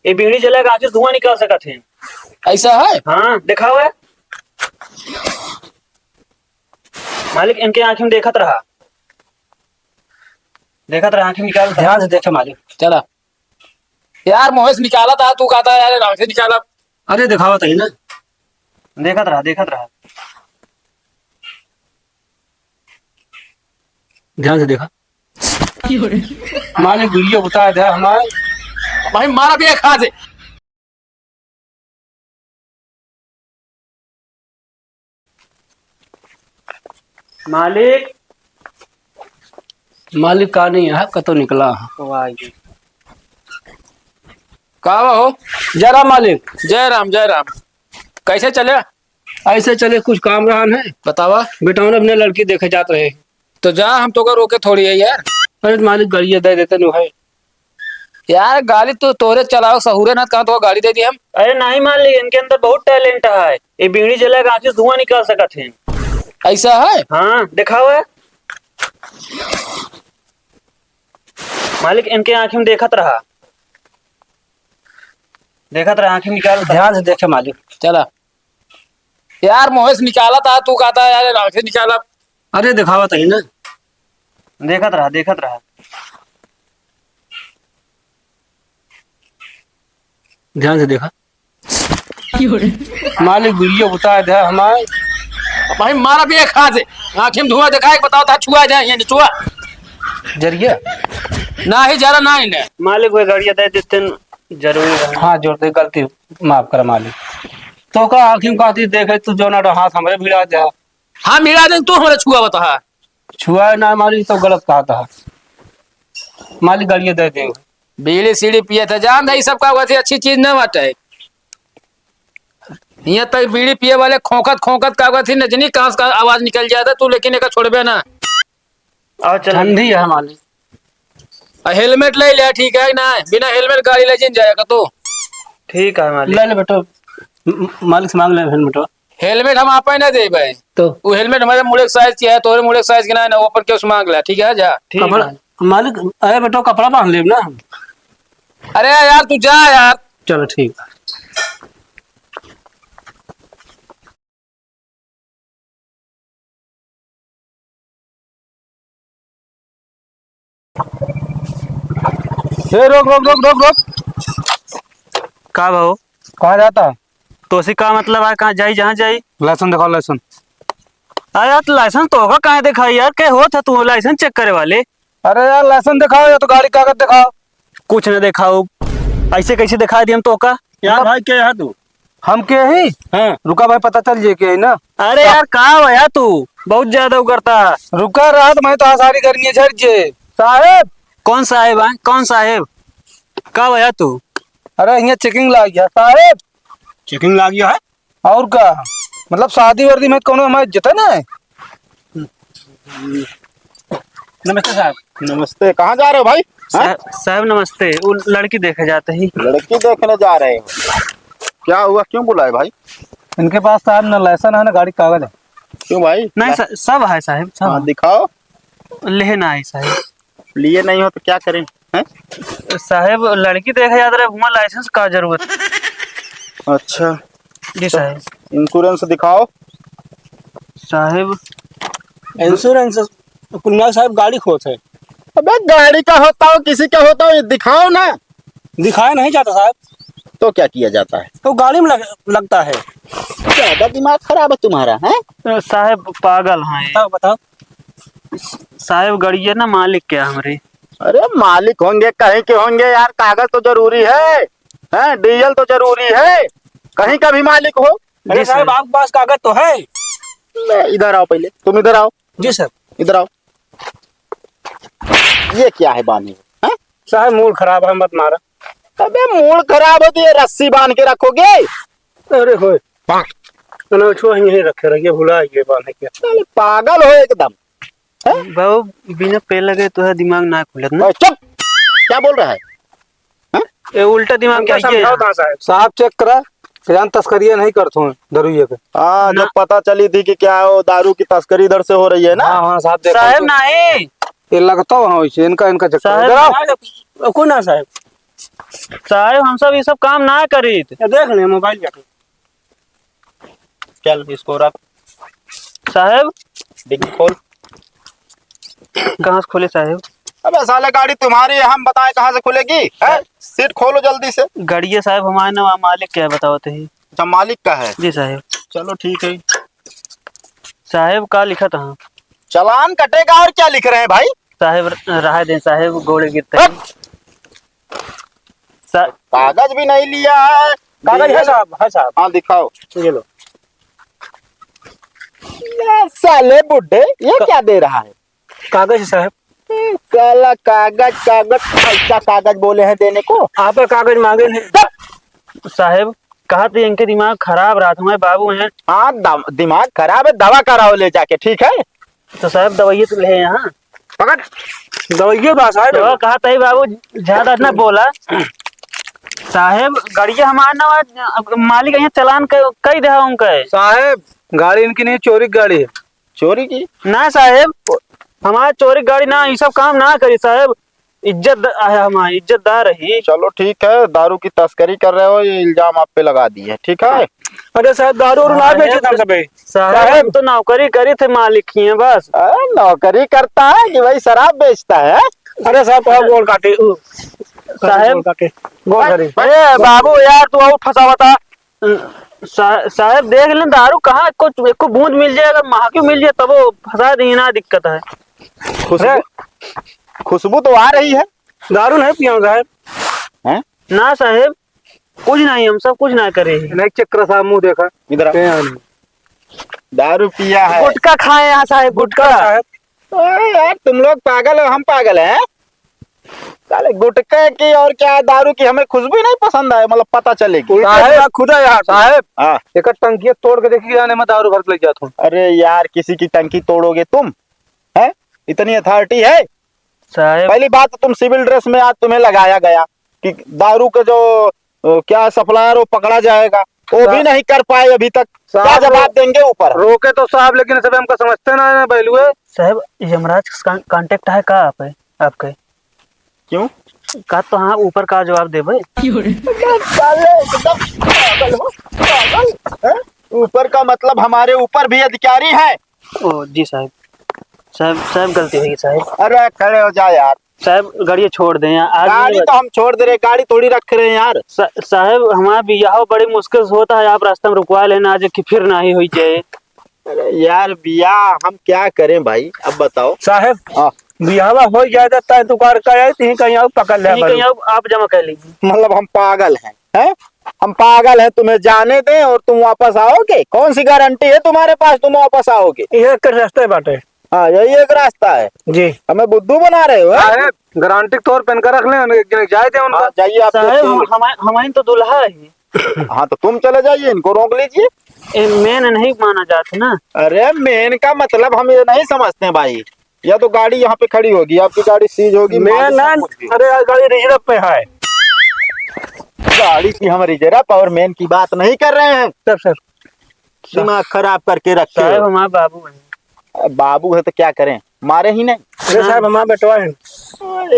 ये बीड़ी जला के आखिर धुआं निकाल सकत है। ऐसा है? हाँ दिखाओ है मालिक, इनके आंखें में देखत रहा आंखें निकाल, ध्यान से देखे मालिक। चला यार, मोहेश निकाला था, तू कहता है यार आंख से निकाला। अरे दिखावा तही ना, देखत रहा ध्यान से देखा मालिक। वीडियो बता दे हमारे भाई, मारा भी खा दे। मालिक का नहीं है, कतो निकला कहा हो? जय राम मालिक। जय राम जय राम। कैसे चले? ऐसे चले, कुछ काम रहा है। बतावा। बेटा अपने लड़की देखे जाते रहे। तो जा, हम तो का रोके थोड़ी है यार। अरे मालिक गाड़ी दे देते नहीं है यार। गाड़ी तो तोरे चलाओ सहूरे ना, कहा तो गाड़ी दे दी हम। अरे नहीं मालिक, इनके अंदर बहुत टैलेंट है। ये बीड़ी जला के आखिर धुआं निकाल सकत है। ऐसा है? हाँ दिखाओ है मालिक। इनके आंखें में देखत रहा आंखें निकाल, ध्यान से देखे मालिक। चला यार, मोहेश निकाला था, तू कहता है यार आंख से निकाला। अरे दिखावा तही ना, देखत रहा ध्यान से देखा मालिक। वीडियो बता दे हमारे भाई, मारा भी खा दे। आंखें में धुआं दिखाए, बताओ था छुआ जाए ये छुआ जरिए ना ही जरा ना ही ने मालिक। वो गाड़िया दे देते जरूरी है। हाँ जोड़ दे, गलती माफ कर मालिक। तो का आखिम कहती देखे तू जो ना हाथ हमारे भिड़ा जा। हाँ मिला दे, तू हमारे छुआ बता। छुआ ना मालिक, तो गलत कहा था मालिक। गाड़िया दे दे। बीड़ी सीढ़ी पिए थे, जान दे सब का अच्छी चीज न बाटे। यहाँ तक बीड़ी पिए वाले खोखत का नजनी कहाँ का आवाज निकल जाता तू, लेकिन एक छोड़बे ना। और ठंडी है मालिक। हेलमेट ले लिया, ठीक है ना? बिना हेलमेट गाड़ी ले जाएगा तो ठीक है मालिक। ले ले बेटो, मालिक से मांग ले हेलमेट। हेलमेट हम आप ना दे भाई, तो वो हेलमेट हमारे मुड़े साइज की है, तोरे मुड़े साइज की ना, वो पर क्यों मांग ले? ठीक है जा। ठीक है मालिक। अरे बेटो कपड़ा बांध ले ना। अरे यार तू जा यार। चलो ठीक है। रोक रोक रोक रोक रोक। का भाव कहाँ जाता? तो सी का मतलब है, कहाँ जाई जहाँ जाई। लाइसेंस दिखाओ लाइसेंस। अरे यार लाइसेंस तो होगा, कहाँ दिखाई यार? क्या हो था तू लाइसेंस चेक करे वाले? अरे यार लाइसेंस दिखाओ या तो गाड़ी कागज दिखाओ। कुछ न दिखाओ, ऐसे कैसे दिखा दी हम तो का यार। भाई क्या है तू? हम के ही? हाँ। रुका भाई, पता चल जे के है ना। अरे यार कहा भैया तू बहुत ज्यादा करता। रुका रहा तो मैं तो सारी गर्मी झड़ जे साहेब। कौन साहेब है? कौन साहेब? का भैया तू? अरे यहाँ चेकिंग लाग गया साहेब। चेकिंग लाग गया है? और का मतलब शादी वर्दी में कौन हमारे इज्जत है ना। नमस्ते साहब। नमस्ते। कहाँ जा रहे हो भाई? साहब नमस्ते। वो लड़की देखे जाते ही। लड़की देखने जा रहे हो? क्या हुआ, क्यों बुलाए भाई? इनके पास साहब ना लाइसेंस है ना गाड़ी कागज है। क्यों भाई? नहीं सब है साहब, सब। हाँ दिखाओ। लेना है साहब। लिए नहीं हो तो क्या करें हैं? साहब लड़की देखे जाते रहे, वहाँ लाइसेंस का जरूरत। अच्छा जी साहब। इंश्योरेंस दिखाओ साहब। इंश्योरेंस कुन्ना साहब गाड़ी खोत है। अबे गाड़ी का होता हो किसी का होता हो, दिखाओ ना। दिखाया नहीं जाता साहब। तो क्या किया जाता है? तो गाड़ी में लगता है। ज्यादा दिमाग खराब है तुम्हारा है साहब? पागल हैं। बताओ बताओ साहब, गाड़ी है ना मालिक क्या हमारे? अरे मालिक होंगे कहीं के होंगे यार, कागज तो जरूरी है, डीजल तो जरूरी है, कहीं का भी मालिक हो। अरे साहब आपके पास कागज तो है। इधर आओ, पहले तुम इधर आओ। जी सर। इधर आओ। ये क्या है बांधे? साहब मूड खराब है, मत मारा। अबे मूड खराब हो तो ये रस्सी बांध के रखोगे? अरे हो यही रखे रहिए, भुला ये बांधे के। पागल हो एकदम। बाबू बिना पेड़ लगे तो है दिमाग ना खुलत ना। चुप। क्या बोल रहा है? ये उल्टा दिमाग क्या है? साहब चेक करा, जान तस्करिया नहीं करते हैं दरुइये के। हाँ जब पता चली थी कि क्या हो दारू की तस्करी इधर से हो रही है ना। हाँ साहब साहब नहीं ये लगता है वहाँ इनका चक्कर। कौन है साहब? साहब हम सब ये सब काम ना करी देख ले मोबाइल जाके चल इसको रख, साहब। डिग्गी खोल। कहाँ से खोले साहब? अबे साले गाड़ी तुम्हारी है, हम बताएं कहाँ से खुलेगी? है सीट खोलो जल्दी से। गाड़ी है साहब हमारे ना, मालिक क्या है बताओ तो ही। अच्छा मालिक का है? जी साहब। चलो ठीक है। साहब का लिखा था? चालान कटेगा और क्या लिख रहे हैं भाई? साहब रहा दें साहब, गोड़े गिरते हैं। कागज भी नहीं लिया है। कागज है साहब? है साहब। हाँ दिखाओ। ये लो। ये साले बुड्ढे ये क्या दे रहा है? कागज है साहब। साला कागज कागज, ऐसा कागज बोले हैं देने को? आप कागज मांगे हैं साहब। कहा तो इनके दिमाग खराब रहा, तुम्हारे बाबू हैं। हाँ दिमाग खराब है, दवा कराओ ले जाके, ठीक है? तो साहब दवाइए तो ले यहाँ पकड़ दवाइए बा साहब। तो कहा था बाबू ज्यादा ना बोला साहब। गाड़िया हमारा ना, मालिक यहाँ चलान कई दे उनका साहब गाड़ी इनकी नहीं, चोरी की गाड़ी है। चोरी की ना साहब, हमारा चोरी गाड़ी ना, ये सब काम ना करी साहब। इज्जत है हमारी, इज्जतदार रही। चलो ठीक है, दारू की तस्करी कर रहे हो, ये इल्जाम आप पे लगा दी है, ठीक है? अरे साहब दारू ना बेचे हम सब साहब, तो नौकरी करी थे मालिक की है बस। नौकरी करता है कि भाई शराब बेचता है? अरे साहब गोल काटे साहब, गोल करी। बाबू यार तू और फंसा बता साहब। देख लें दारू कहाँ को बूंद मिल जाए, अगर महकी मिल जाए तब वो फंसा दी ना, दिक्कत है। खुशबू तो आ रही है। दारू नहीं पिया साहब? हैं? ना साहब कुछ नहीं, हम सब कुछ ना करे। नहीं चक्कर साहब, मुंह देखा इधर। दारू पिया है? गुटखा खाए यहाँ साहब, गुटखा साहब। यार तुम लोग पागल हो, हम पागल हैं? साले गुटखे की और क्या दारू की हमें खुशबू नहीं पसंद है, मतलब पता चलेगी। साहब खुदा यार साहब, हाँ एक टंकी तोड़ के देखिए जाने में दारू भर के ले जाता हूँ। अरे यार किसी की टंकी तोड़ोगे तुम? है इतनी अथॉरिटी है साहब? पहली बात तो तुम सिविल ड्रेस में आज तुम्हें लगाया गया कि दारू का जो क्या सप्लायर वो पकड़ा जाएगा, वो भी नहीं कर पाए अभी तक। क्या जवाब देंगे ऊपर? रोके तो साहब, लेकिन सब हमको समझते ना बैलुए। साहब यमराज कांटेक्ट है का आपके? क्यों? का तो हाँ ऊपर का जवाब दे भाई। ऊपर का मतलब हमारे ऊपर भी अधिकारी है। ओ जी साहब। साहब गलती हुई साहब। अरे खड़े हो जा यार। साहब गाड़ी छोड़ दें यार। गाड़ी तो हम छोड़ दे रहे, गाड़ी थोड़ी रख रहे हैं यार। साहब हमारा बियाह बड़ी मुश्किल से होता है, आप रास्ते में रुकवा लेना आज कि फिर ना ही हुई जाए। अरे यार बियाह हम क्या करें भाई, अब बताओ साहब। हाँ बियाह हो जाता है तो कार कहीं और पकड़ ले, कहीं आप जमा कर लीजिए। मतलब हम पागल हैं? हम पागल हैं, तुम्हें जाने दें और तुम वापस आओगे? कौन सी गारंटी है तुम्हारे पास तुम वापस आओगे? ये रास्ते बाटे। हाँ यही एक रास्ता है जी। हमें बुद्धू बना रहे हो? गारंटी तौर पेन कर रख ले, जाए थे उनका। जाइए आप। हमारे तो दुल्हा है। हाँ तो तुम चले जाइए, इनको रोक लीजिए। मेन नहीं माना जाता ना। अरे मेन का मतलब हम ये नहीं समझते भाई। या तो गाड़ी यहाँ पे खड़ी होगी, आपकी गाड़ी सीज होगी। अरे गाड़ी रिजर्व पे है। गाड़ी की हम रिजर्व और मेन की बात नहीं कर रहे हैं। सर दिमाग खराब करके रखते हो। साहब हमारे बाबू है। बाबू है तो क्या करें, मारे ही नहीं? अरे साहब हमारा बेटवा है।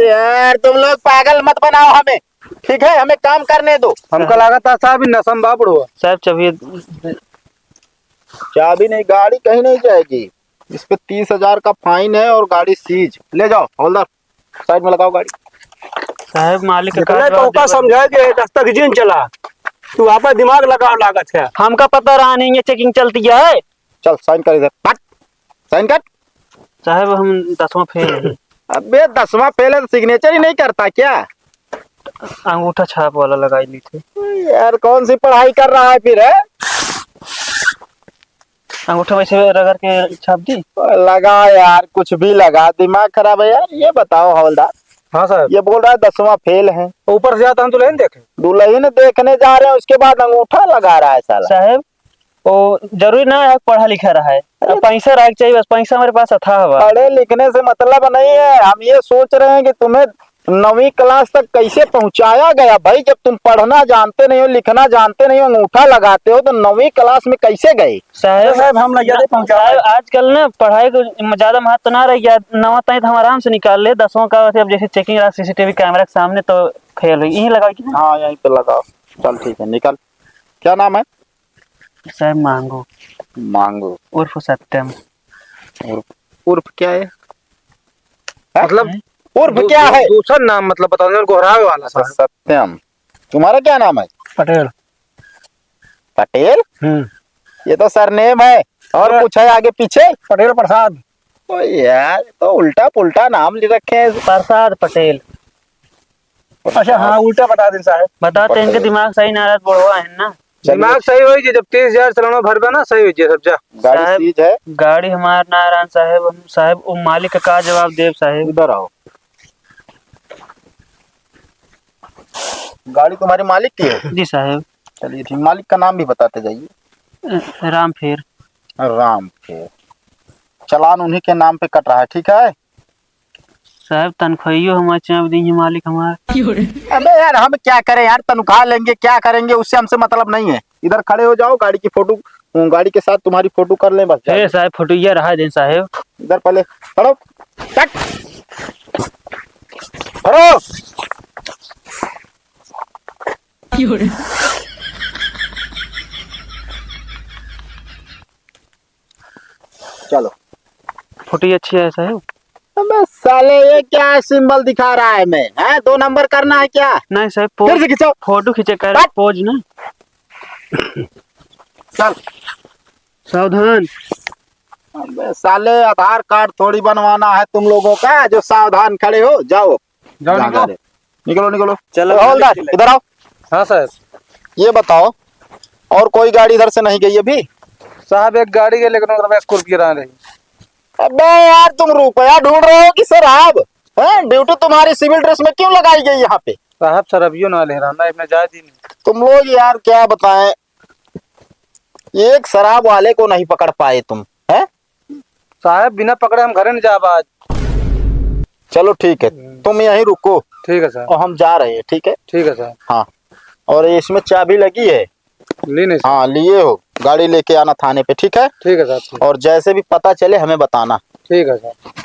यार तुम लोग पागल मत बनाओ हमें, ठीक है? हमें काम करने दो। हमको लगा था साहब नसम बाबड़ हुआ। साहब चाबी नहीं, गाड़ी कहीं नहीं जाएगी। इस पे 30,000 का फाइन है और गाड़ी सीज। ले जाओ हवलदार, साइड में लगाओ गाड़ी। साहब मालिक का समझा के रास्ता घिन चला, तू वहाँ पर दिमाग लगाओ लागत है। हमका पता रहा नहीं है चेकिंग चलती है। चल साइन कर इधर, साइन कर। साहब हम 10वां फेल है। अबे 10वां फेल है तो सिग्नेचर ही नहीं करता क्या? अंगूठा छाप वाला लगाई ली थी। यार कौन सी पढ़ाई कर रहा है फिर? है अंगूठा वैसे रगड़ के छाप दी। लगा यार, कुछ भी लगा, दिमाग खराब है यार। ये बताओ हवलदार। हाँ साहब। ये बोल रहा है 10वां फेल है, ऊपर से जाता हम दुल्हन देखे, दुल्हन देखने जा रहे हैं, उसके बाद अंगूठा लगा रहा है साला। साहब वो जरूरी ना है पढ़ा लिखा रहा है, पैसा रख चाहिए बस। पैसा हमारे पास था। पढ़े लिखने से मतलब नहीं है, हम ये सोच रहे हैं कि तुम्हें 9वीं क्लास तक कैसे पहुंचाया गया भाई? जब तुम पढ़ना जानते नहीं हो, लिखना जानते नहीं हो, अंगूठा लगाते हो, तो 9वीं क्लास में कैसे गए? साहब हम लगे पहुंचा। आजकल ना पढ़ाई को ज्यादा महत्व ना रह गया। 9वां तक हम आराम से निकाल ले, 10वां का अब जैसे चेकिंग रहा सीसीटीवी कैमरा के सामने तो फेल हुई। यहीं लगा कि हाँ यहीं पे लगाओ। चल ठीक है, निकल। क्या नाम है? साहब मांगो मांगो उर्फ सत्यम। उर्फ क्या है? मतलब उर्फ क्या है? दूसरा नाम मतलब बता दो, गोहरावे वाला साहब। सत्यम। तुम्हारा क्या नाम है? पटेल। पटेल? ये तो सरनेम है। और कुछ है आगे पीछे? पटेल प्रसाद। ओ यार, तो उल्टा पुल्टा नाम ले रखे हैं। प्रसाद पटेल। अच्छा हाँ, उल्टा बता दें साहब। बताते हैं, इनके दिमाग सही नाराज बढ़वा है ना। दिमाग सही हो जब 30,000 चलाना भरबा ना सही हो जाए सब जा। गाड़ी सीज है? गाड़ी हमारा नारायण साहब। साहब वो मालिक का जवाब देव साहब। इधर आओ। गाड़ी तुम्हारे मालिक की है? जी साहब। चलिए ठीक, मालिक का नाम भी बताते जाइए। राम फेर। राम फेर। चालान उन्हीं के नाम पे कट रहा है, ठीक है साहब? तनख्वाहियो हमारे चाप देंगे मालिक हमारे। अबे यार हम क्या करें यार, तनख्वाह लेंगे क्या करेंगे, उससे हमसे मतलब नहीं है। इधर खड़े हो जाओ, गाड़ी की फोटो, गाड़ी के साथ तुम्हारी फोटो कर लें बस। साहब फोटो ये रहा दें साहब। इधर पहले खड़ो। खड़ो। चलो। फोटो अच्छी है साहब। अबे साले ये क्या सिंबल दिखा रहा है? मैं है 2 नंबर करना है क्या? नहीं साहब, फिर से खिंचो। फोटो खींचे कर पोज ना। चल सावधान। अबे साले आधार कार्ड थोड़ी बनवाना है तुम लोगों का जो सावधान खड़े हो। जाओ निकलो। निकलो निकलो। चलो हवलदार इधर आओ। हाँ साहब। ये बताओ, और कोई गाड़ी इधर से नहीं गई अभी? साहब एक गाड़ी के लेकिन स्कॉर्पियो आ रही। अबे यार तुम रुपया ढूंढ रहे हो कि शराब? ड्यूटी तुम्हारी सिविल ड्रेस में क्यों लगाई गई यहाँ पे? साहब शराबियो ना ले रहा ना, इसमें जायज ही नहीं। तुम लोग यार क्या बताएं, एक शराब वाले को नहीं पकड़ पाए तुम, है? साहब बिना पकड़े हम घर नहीं जा आज। चलो ठीक है, तुम यहीं रुको। ठीक है सर। और हम जा रहे हैं, ठीक है? ठीक है सर। हाँ, और इसमें चाबी लगी है? ली नहीं। हाँ लिए हो, गाड़ी लेके आना थाने पे, ठीक है? ठीक है सर। और जैसे भी पता चले हमें बताना। ठीक है सर।